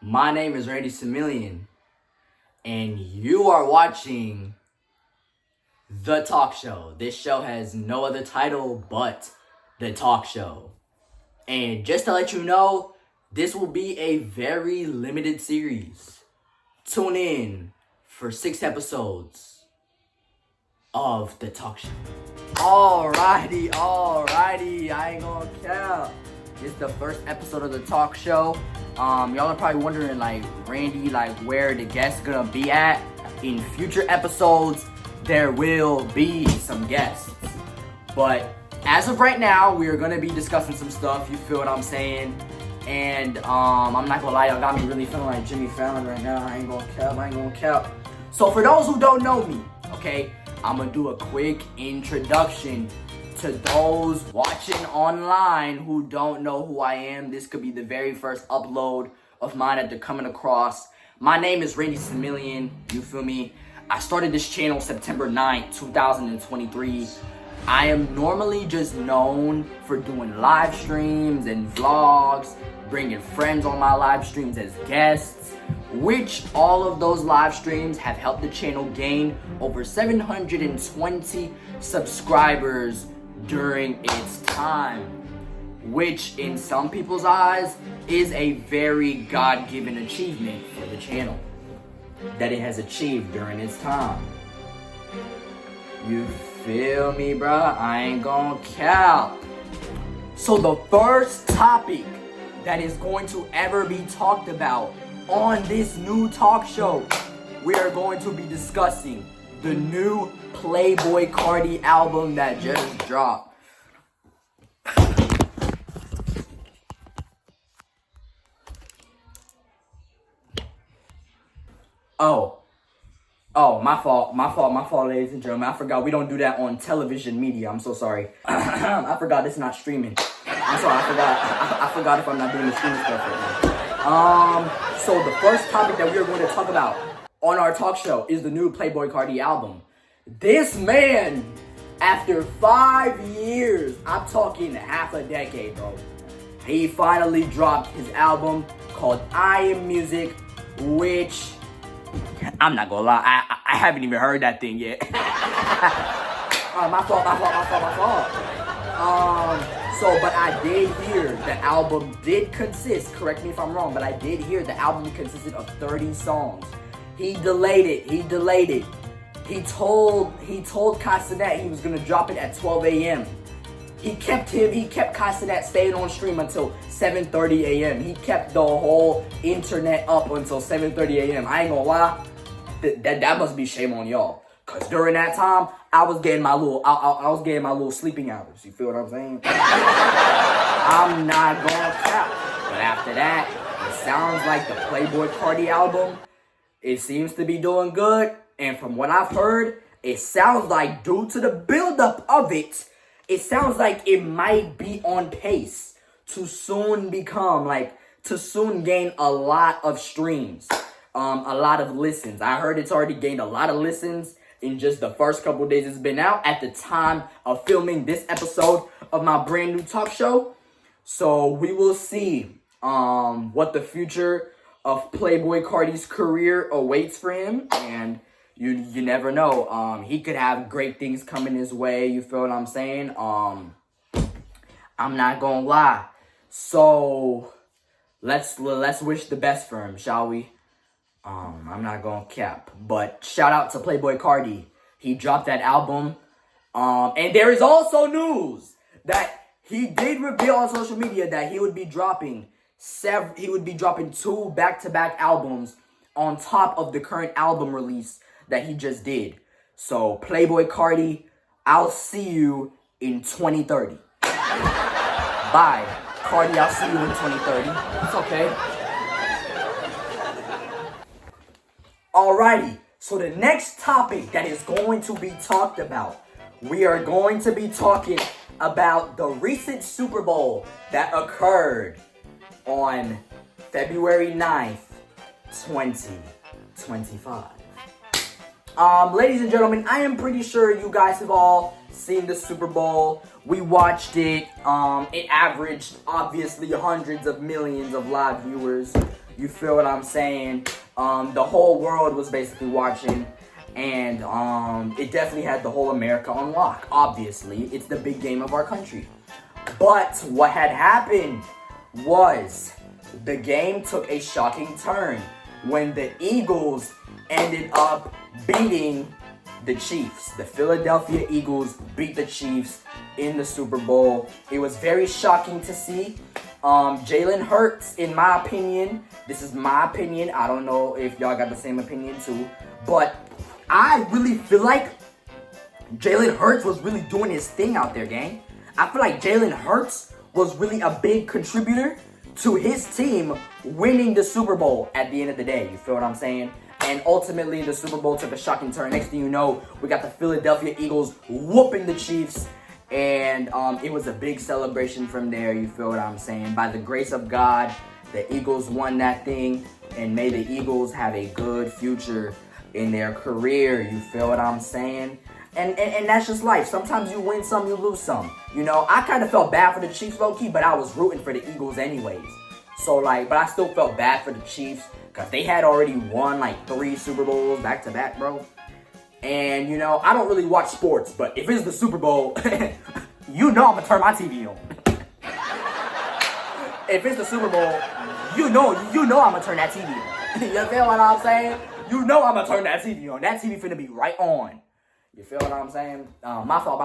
My name is Randy Similian, and you are watching The Talk Show. This show has no other title but The Talk Show. And just to let you know, this will be a very limited series. Tune in for 6 episodes of The Talk Show. Alrighty, I ain't gonna count. This is the first episode of The Talk Show. Y'all are probably wondering, Randy, where the guests gonna be at. In future episodes, there will be some guests. But as of right now, we are gonna be discussing some stuff, you feel what I'm saying? And I'm not gonna lie, y'all got me really feeling like Jimmy Fallon right now. I ain't gonna cap. So for those who don't know me, okay, I'm gonna do a quick introduction to those watching online who don't know who I am. This could be the very first upload of mine that they're coming across. My name is Randy Similian, you feel me? I started this channel September 9th, 2023. I am normally just known for doing live streams and vlogs, bringing friends on my live streams as guests, which all of those live streams have helped the channel gain over 720 subscribers during its time, which in some people's eyes is a very God-given achievement for the channel that it has achieved during its time. You feel me, bruh? I ain't gonna cap. So the first topic that is going to ever be talked about on this new talk show, we are going to be discussing the new Playboi Carti album that just dropped. Oh, my fault, ladies and gentlemen. I forgot we don't do that on television media. I'm so sorry. I forgot it's not streaming. I'm sorry, I forgot if I'm not doing the streaming stuff right now. So the first topic that we are going to talk about on our talk show is the new Playboi Carti album. This man, after 5 years, I'm talking half a decade, bro, he finally dropped his album called I Am Music, which I'm not gonna lie, I haven't even heard that thing yet. My fault. But I did hear the album did consist, correct me if I'm wrong, but I did hear the album consisted of 30 songs. He delayed it. He told Kai Cenat he was gonna drop it at 12 a.m. He kept Kai Cenat staying on stream until 7:30 a.m. He kept the whole internet up until 7:30 a.m. I ain't gonna lie, that must be shame on y'all. Cause during that time, I was getting my little sleeping hours. You feel what I'm saying? I'm not gonna cap. But after that, it sounds like the Playboi Carti album, it seems to be doing good. And from what I've heard, it sounds like due to the buildup of it, it sounds like it might be on pace to soon gain a lot of streams, a lot of listens. I heard it's already gained a lot of listens in just the first couple days it's been out at the time of filming this episode of my brand new talk show. So we will see what the future of Playboi Carti's career awaits for him, and you never know. He could have great things coming his way. You feel what I'm saying? I'm not gonna lie. So let's wish the best for him, shall we? I'm not gonna cap. But shout out to Playboi Carti. He dropped that album. And there is also news that he did reveal on social media that he would be dropping 2 back-to-back albums on top of the current album release that he just did. So Playboi Carti, I'll see you in 2030. Bye. Carti, I'll see you in 2030. It's okay. Alrighty, so the next topic that is going to be talked about, we are going to be talking about the recent Super Bowl that occurred on February 9th, 2025. Ladies and gentlemen, I am pretty sure you guys have all seen the Super Bowl. We watched it. It averaged, obviously, hundreds of millions of live viewers. You feel what I'm saying? The whole world was basically watching, and it definitely had the whole America on lock. Obviously, it's the big game of our country. But what had happened was the game took a shocking turn when the Eagles ended up beating the Chiefs. The Philadelphia Eagles beat the Chiefs in the Super Bowl. It was very shocking to see. Jalen Hurts, in my opinion, this is my opinion. I don't know if y'all got the same opinion too, but I really feel like Jalen Hurts was really doing his thing out there, gang. I feel like Jalen Hurts was really a big contributor to his team winning the Super Bowl at the end of the day. You feel what I'm saying? And ultimately, the Super Bowl took a shocking turn. Next thing you know, we got the Philadelphia Eagles whooping the Chiefs. And it was a big celebration from there. You feel what I'm saying? By the grace of God, the Eagles won that thing. And may the Eagles have a good future in their career. You feel what I'm saying? And that's just life. Sometimes you win some, you lose some. You know, I kind of felt bad for the Chiefs, low-key, but I was rooting for the Eagles anyways. So, like, but I still felt bad for the Chiefs because they had already won, like, 3 Super Bowls back-to-back, bro. And, you know, I don't really watch sports, but if it's the Super Bowl, you know I'm going to turn my TV on. If it's the Super Bowl, you know I'm going to turn that TV on. You feel what I'm saying? You know I'm going to turn that TV on. That TV finna be right on. You feel what I'm saying? My fault.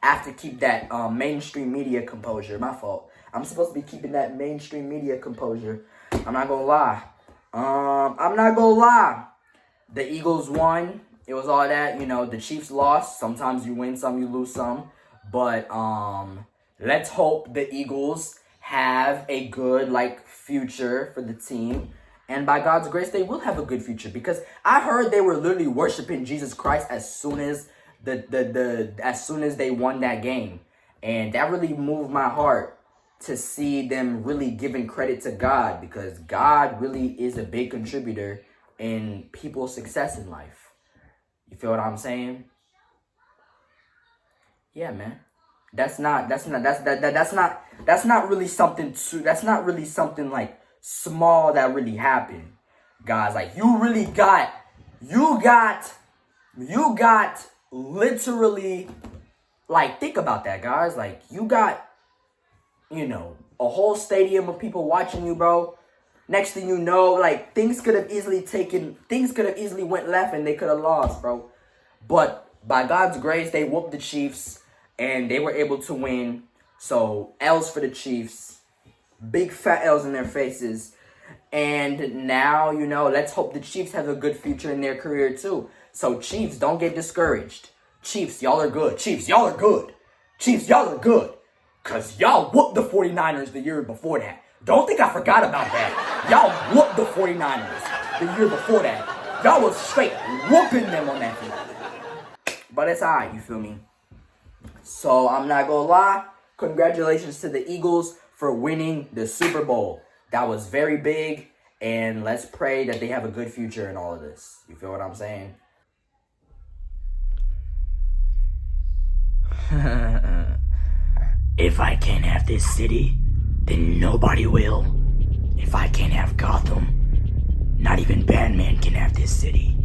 I have to keep that mainstream media composure. My fault. I'm supposed to be keeping that mainstream media composure. I'm not gonna lie. The Eagles won. It was all that, you know, the Chiefs lost. Sometimes you win some, you lose some. But let's hope the Eagles have a good, like, future for the team. And by God's grace, they will have a good future. Because I heard they were literally worshiping Jesus Christ as soon as they won that game. And that really moved my heart to see them really giving credit to God. Because God really is a big contributor in people's success in life. You feel what I'm saying? Yeah, man. That's not really something like small that really happened, guys. Like, you got literally, like, think about that, guys. Like, you got, you know, a whole stadium of people watching you, bro. Next thing you know, like, things could have easily went left and they could have lost, bro. But by God's grace, they whooped the Chiefs and they were able to win. So L's for the Chiefs. Big fat L's in their faces. And now, you know, let's hope the Chiefs have a good future in their career too. So Chiefs, don't get discouraged. Chiefs, y'all are good. Chiefs, y'all are good. Chiefs, y'all are good. Because y'all whooped the 49ers the year before that. Don't think I forgot about that. Y'all whooped the 49ers the year before that. Y'all was straight whooping them on that field. But it's alright, you feel me? So I'm not gonna lie. Congratulations to the Eagles for winning the Super Bowl. That was very big, and let's pray that they have a good future in all of this. You feel what I'm saying? If I can't have this city, then nobody will. If I can't have Gotham, not even Batman can have this city.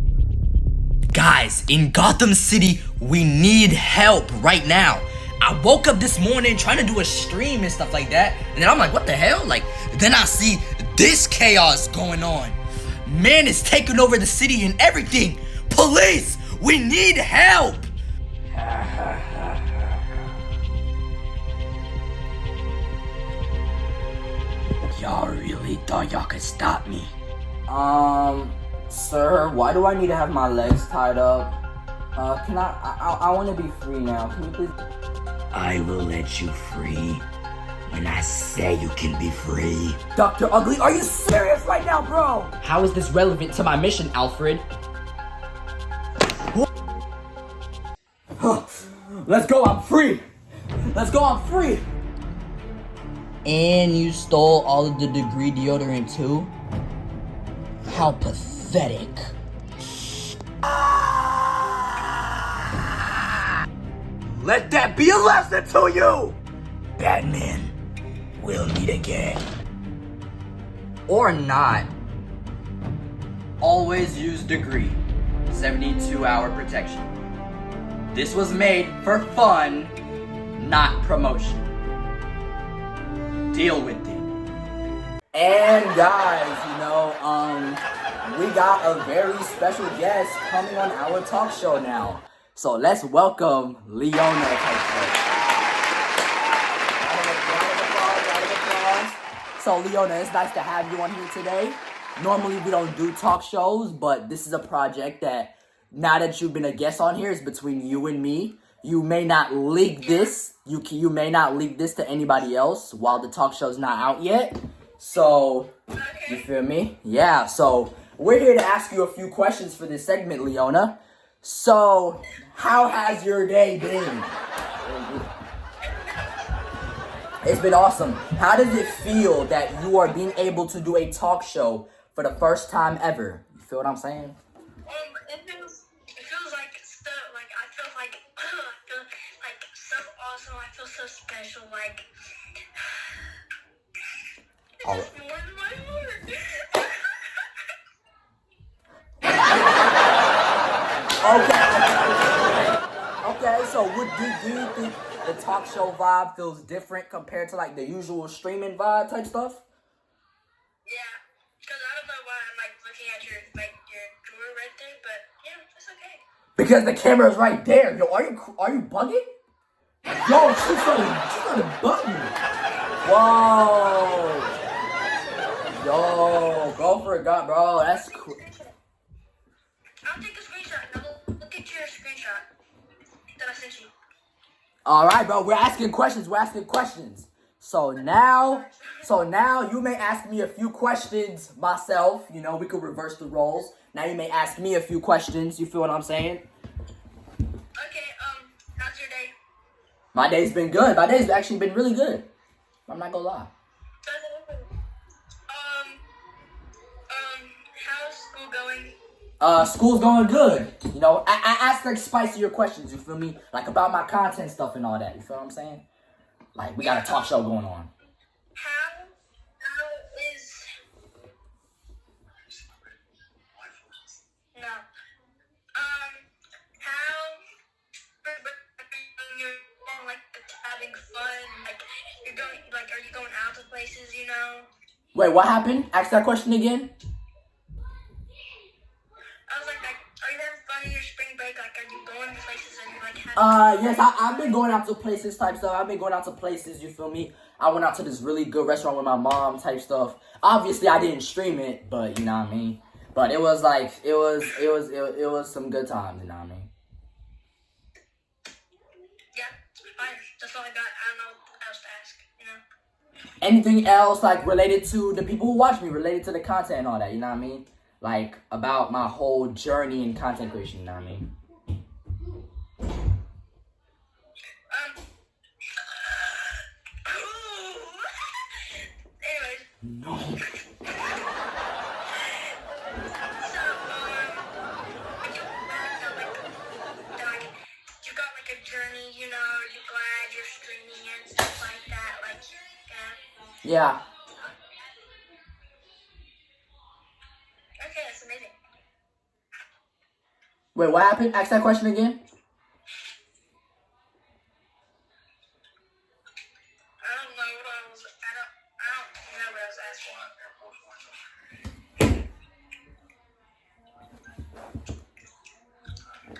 Guys, in Gotham City, we need help right now. I woke up this morning trying to do a stream and stuff like that, and then I'm like, what the hell? Like, then I see this chaos going on. Man is taking over the city and everything. Police, we need help. Y'all really thought y'all could stop me? Sir, why do I need to have my legs tied up? Can I want to be free now. Can you please? I will let you free when I say you can be free. Dr. Ugly, are you serious right now, bro? How is this relevant to my mission, Alfred? Let's go, I'm free. Let's go, I'm free. And you stole all of the Degree deodorant too? How pathetic. Let that be a lesson to you! Batman, we'll meet again. or not, always use degree. 72-hour protection. This was made for fun, not promotion. Deal with it. And guys, we got a very special guest coming on our talk show now. So let's welcome Leona. Round of applause. So Leona, it's nice to have you on here today. Normally we don't do talk shows, but this is a project that, now that you've been a guest on here, is between you and me. You may not leak this. You may not leak this to anybody else while the talk show's not out yet. So, you feel me? Yeah, so we're here to ask you a few questions for this segment, Leona. So, how has your day been? It's been awesome. How does it feel that you are being able to do a talk show for the first time ever? You feel what I'm saying? It feels like stuff. Like I feel like so awesome. I feel so special. Like it's just more than my heart. Okay, so do you think the talk show vibe feels different compared to like the usual streaming vibe type stuff? Yeah, because I don't know why I'm like looking at your drawer right there, but yeah, it's okay. Because the camera's right there. Yo, are you bugging? Yo, she's started bugging. Whoa. Yo, go for it, God, bro. That's cool. I'll take a screenshot. And I'll look at your screenshot that I sent you. All right, bro. We're asking questions. So now you may ask me a few questions myself. You know, we could reverse the roles. Now you may ask me a few questions. You feel what I'm saying? Okay. How's your day? My day's been good. My day's actually been really good. I'm not gonna lie. How's school going? School's going good. You know, I ask like spicier questions, you feel me? Like about my content stuff and all that, you feel what I'm saying? Like, we got a talk show going on. How is... No. How... You're, like, having fun, like, you're going, like, are you going out to places, you know? Wait, what happened? Ask that question again. I was like, are you having fun in your spring break? Like, are you going to places and you like having Yes, I've been going out to places type stuff. I've been going out to places, you feel me? I went out to this really good restaurant with my mom type stuff. Obviously, I didn't stream it, but you know what I mean? But it was like, it was some good times, you know what I mean? Yeah, fine. That's all I got. I don't know what else to ask, you know? Anything else, like, related to the people who watch me, related to the content and all that, you know what I mean? Like, about my whole journey in content creation, you know what I mean? Anyways. No. So, you got like a journey, you know, you're glad you're streaming and stuff like that, like, yeah. Yeah. Okay, that's amazing. Wait, what happened? Ask that question again. I don't know what I don't know what I was asking.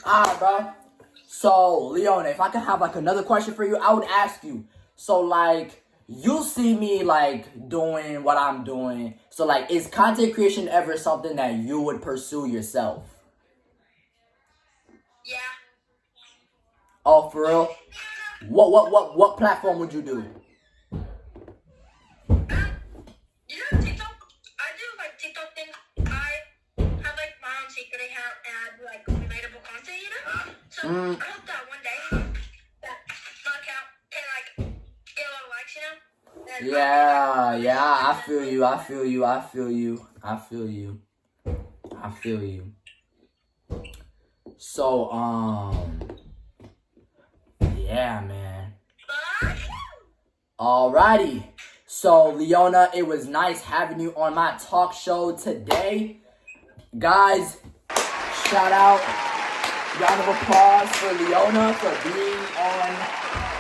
Alright, bro. So, Leona, if I could have, like, another question for you, I would ask you. So, like, you see me, like, doing what I'm doing. So, like, is content creation ever something that you would pursue yourself? Yeah. Oh, for real? What platform would you do? You know TikTok? I do, like, TikTok things. I have, like, my own secret account and I do, like, relatable content, you know? So, I hope that one day, that my account can, like, get a lot of likes, you know? And Yeah, I feel you. So, yeah, man. Alrighty. So, Leona, it was nice having you on my talk show today. Guys, shout out, round of applause for Leona for being on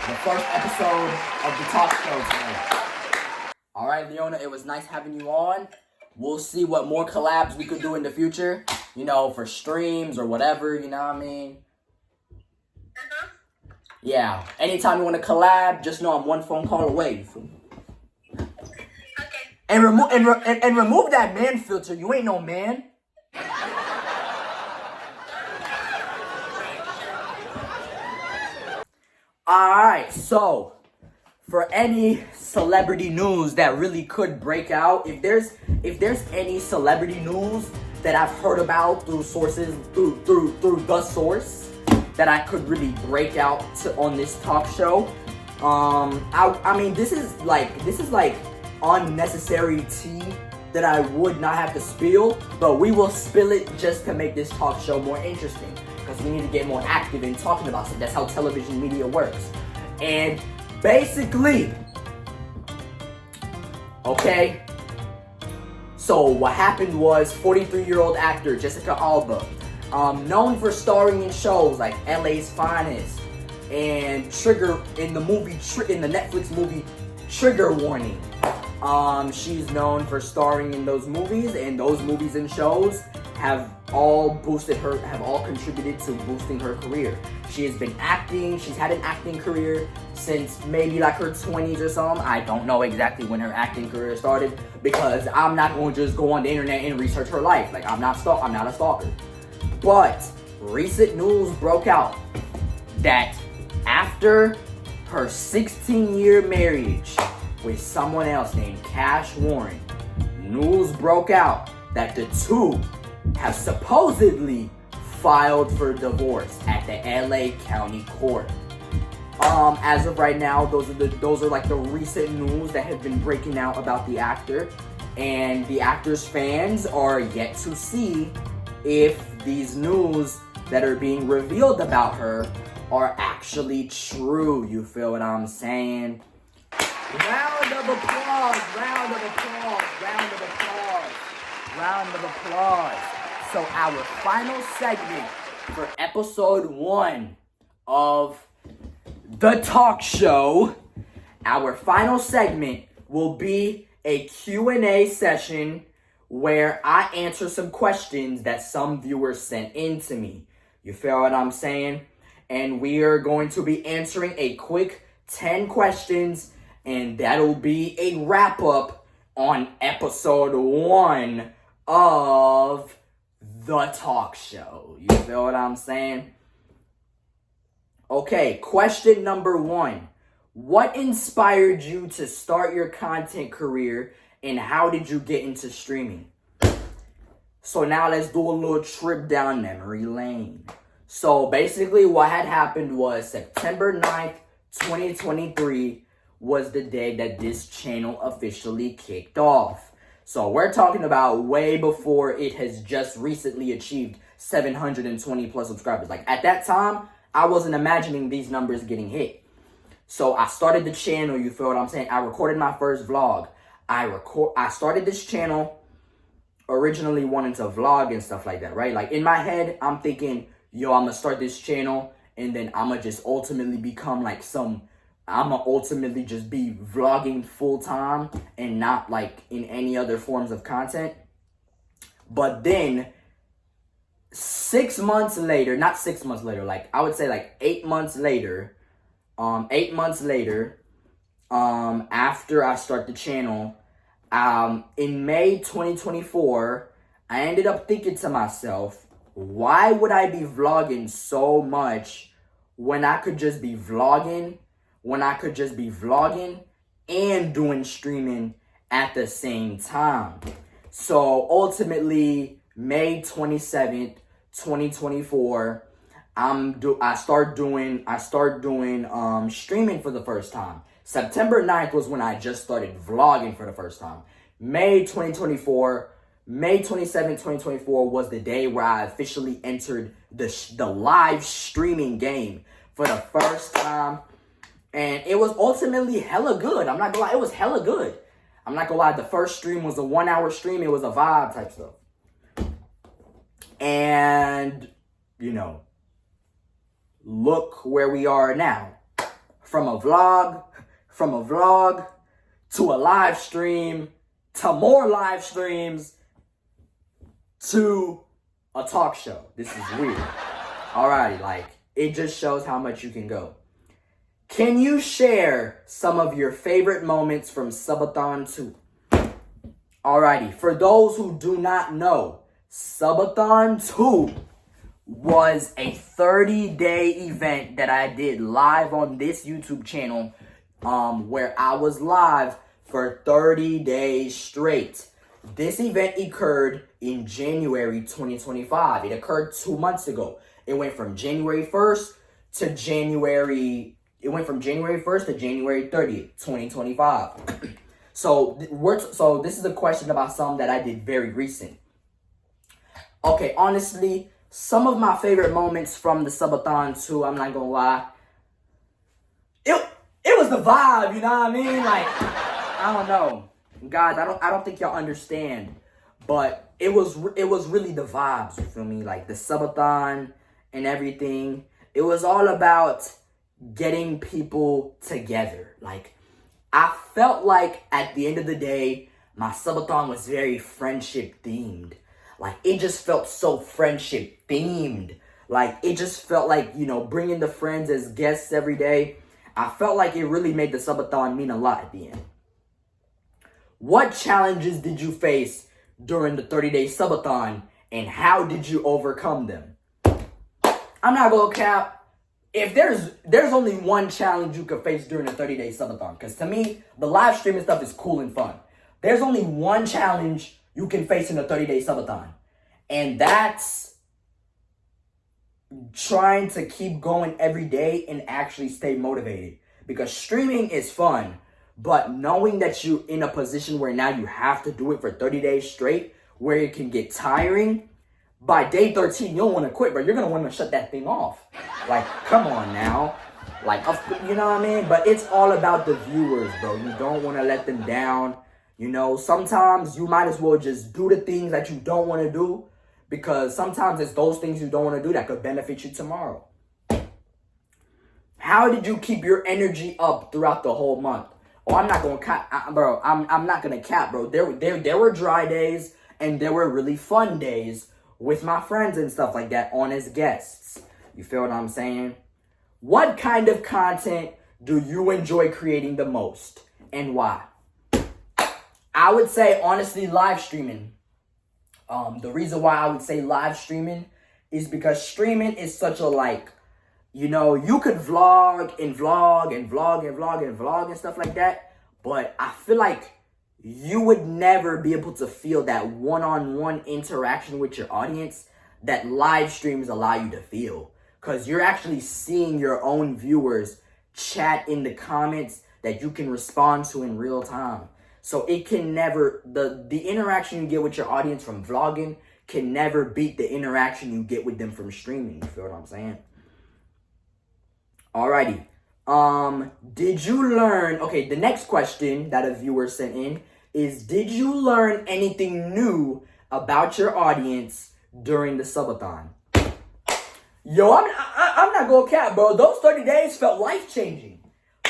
the first episode of the talk show tonight. All right, Leona, it was nice having you on. We'll see what more collabs we could do in the future, you know, for streams or whatever, you know what I mean? Yeah, anytime you want to collab, just know I'm one phone call away. Okay. And remove that man filter. You ain't no man. Alright, so for any celebrity news that really could break out, if there's any celebrity news that I've heard about through sources through the source that I could really break out on this talk show, I mean this is like unnecessary tea that I would not have to spill, but we will spill it just to make this talk show more interesting, because we need to get more active in talking about it. That's how television media works. And basically, okay, so what happened was 43-year-old actor Jessica Alba, known for starring in shows like LA's Finest and Trigger in the Netflix movie Trigger Warning. She's known for starring in those movies, and those movies and shows have all contributed to boosting her career. She has been acting. She's had an acting career since maybe like her 20s or something. I don't know exactly when her acting career started, because I'm not going to just go on the internet and research her life. Like, I'm not a stalker. But recent news broke out that after her 16-year marriage with someone else named Cash Warren, news broke out that the two have supposedly filed for divorce at the LA County Court. As of right now, those are like the recent news that have been breaking out about the actor, and the actor's fans are yet to see if these news that are being revealed about her are actually true. You feel what I'm saying? Round of applause, round of applause, round of applause, round of applause. So our final segment for episode 1 of the talk show, our final segment will be a Q&A session where I answer some questions that some viewers sent in to me. You feel what I'm saying? And we are going to be answering a quick 10 questions, and that'll be a wrap-up on episode 1 of the talk show. You feel what I'm saying? Okay, question number 1. What inspired you to start your content career, and how did you get into streaming? So now let's do a little trip down memory lane. So basically what had happened was September 9th, 2023 was the day that this channel officially kicked off. So we're talking about way before it has just recently achieved 720 plus subscribers. Like, at that time, I wasn't imagining these numbers getting hit. So I started the channel, you feel what I'm saying? I recorded my first vlog. I started this channel originally wanting to vlog and stuff like that, right? Like, in my head, I'm thinking, yo, I'm gonna start this channel, and then I'm gonna just ultimately become like I'm gonna ultimately just be vlogging full time and not like in any other forms of content. But then 6 months later, not 6 months later, like I would say like 8 months later, after I start the channel, in May 2024, I ended up thinking to myself, why would I be vlogging so much when I could just be vlogging and doing streaming at the same time? So ultimately, May 27th, 2024, I start doing streaming for the first time. September 9th was when I just started vlogging for the first time. May 27th, 2024 was the day where I officially entered the live streaming game for the first time. And it was ultimately hella good. I'm not gonna lie, it was hella good. I'm not gonna lie, the first stream was a 1 hour stream. It was a vibe type stuff. And, you know, look where we are now. From a vlog to a live stream, to more live streams, to a talk show. This is weird. Alrighty, like, it just shows how much you can go. Can you share some of your favorite moments from Subathon 2? Alrighty, for those who do not know, Subathon 2 was a 30-day event that I did live on this YouTube channel, where I was live for 30 days straight. This event occurred in January 2025. It occurred 2 months ago. It went from January 1st to January 30th, 2025. So this is a question about something that I did very recent. Okay, honestly, some of my favorite moments from the Subathon 2, I'm not gonna lie, it was the vibe, you know what I mean? Like, I don't know. Guys, I don't think y'all understand, but it was really the vibes, you feel me? Like the Subathon and everything. It was all about getting people together. Like, I felt like at the end of the day, my Subathon was very friendship themed. Like, it just felt so friendship themed. Like, it just felt like, you know, bringing the friends as guests every day. I felt like it really made the Subathon mean a lot at the end. What challenges did you face during the 30-day Subathon, and how did you overcome them? I'm not gonna cap. If there's only one challenge you could face during a 30-day Subathon, because to me, the live streaming stuff is cool and fun. There's only one challenge you can face in a 30-day Subathon, and that's trying to keep going every day and actually stay motivated. Because streaming is fun, but knowing that you're in a position where now you have to do it for 30 days straight, where it can get tiring, by day 13, you don't want to quit, bro. You're going to want to shut that thing off. Like, come on now. Like, you know what I mean? But it's all about the viewers, bro. You don't want to let them down. You know, sometimes you might as well just do the things that you don't want to do, because sometimes it's those things you don't want to do that could benefit you tomorrow. How did you keep your energy up throughout the whole month? Oh, I'm not going to cap, bro. I'm not going to cap, bro. There were dry days and there were really fun days with my friends and stuff like that on as guests. You feel what I'm saying? What kind of content do you enjoy creating the most, and why? I would say, honestly, live streaming. The reason why I would say live streaming is because streaming is such a, like, you know, you could vlog and vlog and vlog and vlog and vlog and stuff like that, but I feel like you would never be able to feel that one-on-one interaction with your audience that live streams allow you to feel. Because you're actually seeing your own viewers chat in the comments that you can respond to in real time. So it can never, the interaction you get with your audience from vlogging can never beat the interaction you get with them from streaming. You feel what I'm saying? Alrighty. Did you learn, okay, the next question that a viewer sent in is, did you learn anything new about your audience during the Subathon? Yo, I'm not gonna cap, bro. Those 30 days felt life-changing.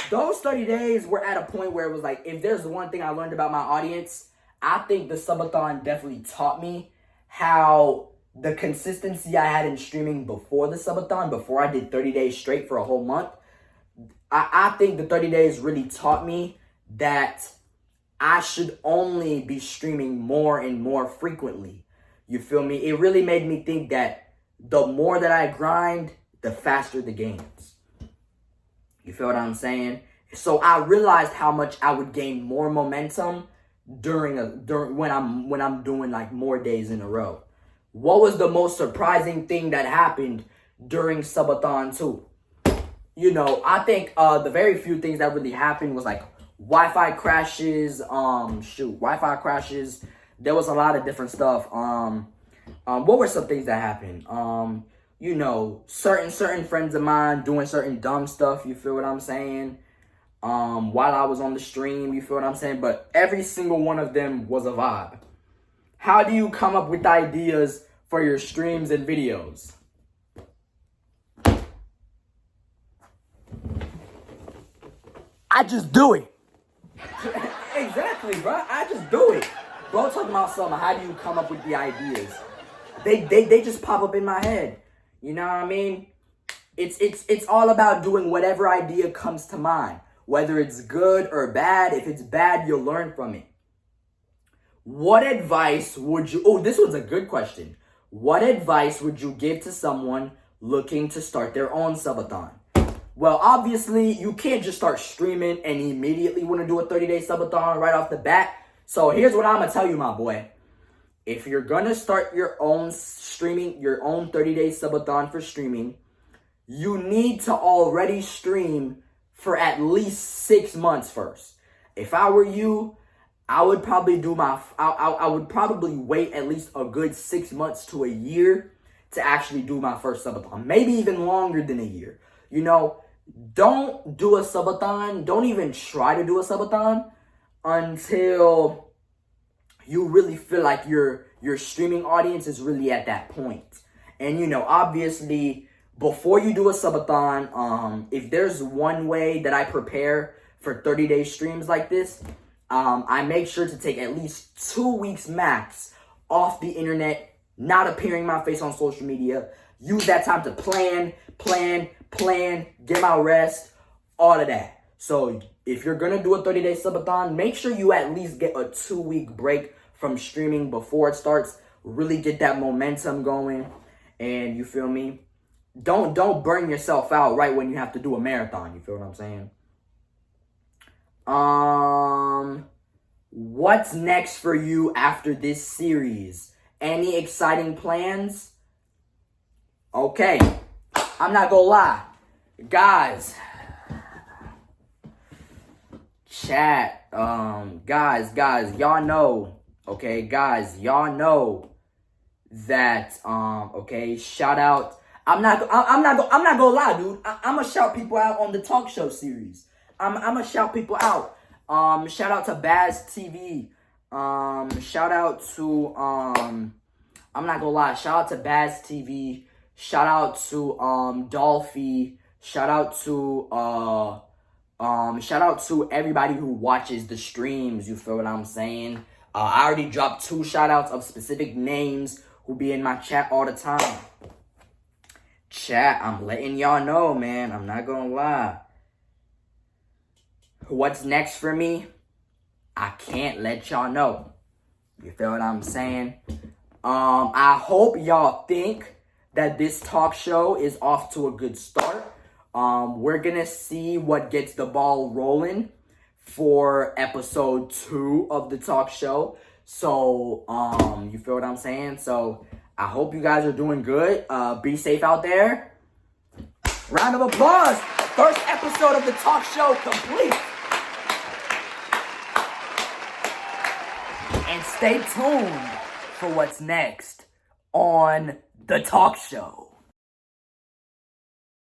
Those 30 days were at a point where it was like, if there's one thing I learned about my audience, I think the Subathon definitely taught me how the consistency I had in streaming before the Subathon, before I did 30 days straight for a whole month, I think the 30 days really taught me that I should only be streaming more and more frequently. You feel me? It really made me think that the more that I grind, the faster the gains. You feel what I'm saying? So I realized how much I would gain more momentum during when I'm doing like more days in a row. What was the most surprising thing that happened during Subathon 2? You know, I think the very few things that really happened was like Wi-Fi crashes, Wi-Fi crashes. There was a lot of different stuff. What were some things that happened? You know, certain friends of mine doing certain dumb stuff, you feel what I'm saying? while I was on the stream, you feel what I'm saying? But every single one of them was a vibe. How do you come up with ideas for your streams and videos? I just do it. Exactly, bro. I just do it. Bro, talking about something. How do you come up with the ideas? They just pop up in my head. You know what I mean? It's all about doing whatever idea comes to mind. Whether it's good or bad. If it's bad, you'll learn from it. What advice would you... Oh, this one's a good question. What advice would you give to someone looking to start their own subathon? Well, obviously, you can't just start streaming and immediately want to do a 30-day subathon right off the bat. So here's what I'm going to tell you, my boy. If you're going to start your own streaming, your own 30-day subathon for streaming, you need to already stream for at least 6 months first. If I were you, I would probably I would probably wait at least a good 6 months to a year to actually do my first subathon. Maybe even longer than a year. You know, don't do a subathon. Don't even try to do a subathon until you really feel like your streaming audience is really at that point. And, you know, obviously, before you do a subathon, if there's one way that I prepare for 30-day streams like this, I make sure to take at least 2 weeks max off the internet, not appearing my face on social media. Use that time to plan, get my rest, all of that. So if you're going to do a 30-day subathon, make sure you at least get a 2-week break from streaming before it starts. Really get that momentum going. And you feel me? Don't burn yourself out right when you have to do a marathon. You feel what I'm saying? What's next for you after this series? Any exciting plans? Okay. I'm not gonna lie. Guys. Chat. Guys, y'all know. Okay, guys, y'all know that okay, shout out. I'm not gonna lie, dude. I'm gonna shout people out on the talk show series. I'm gonna shout people out. Shout out to Baz TV. Shout out to I'm not gonna lie. Shout out to Baz TV. Shout out to Dolphy. Shout out to everybody who watches the streams. You feel what I'm saying? I already dropped 2 shout outs of specific names who be in my chat all the time. Chat, I'm letting y'all know, man. I'm not gonna lie. What's next for me? I can't let y'all know. You feel what I'm saying? I hope y'all think that this talk show is off to a good start. We're gonna see what gets the ball rolling for episode 2 of the talk show. So, you feel what I'm saying? So, I hope you guys are doing good. Be safe out there. Round of applause. First episode of the talk show complete. And stay tuned for what's next on the talk show.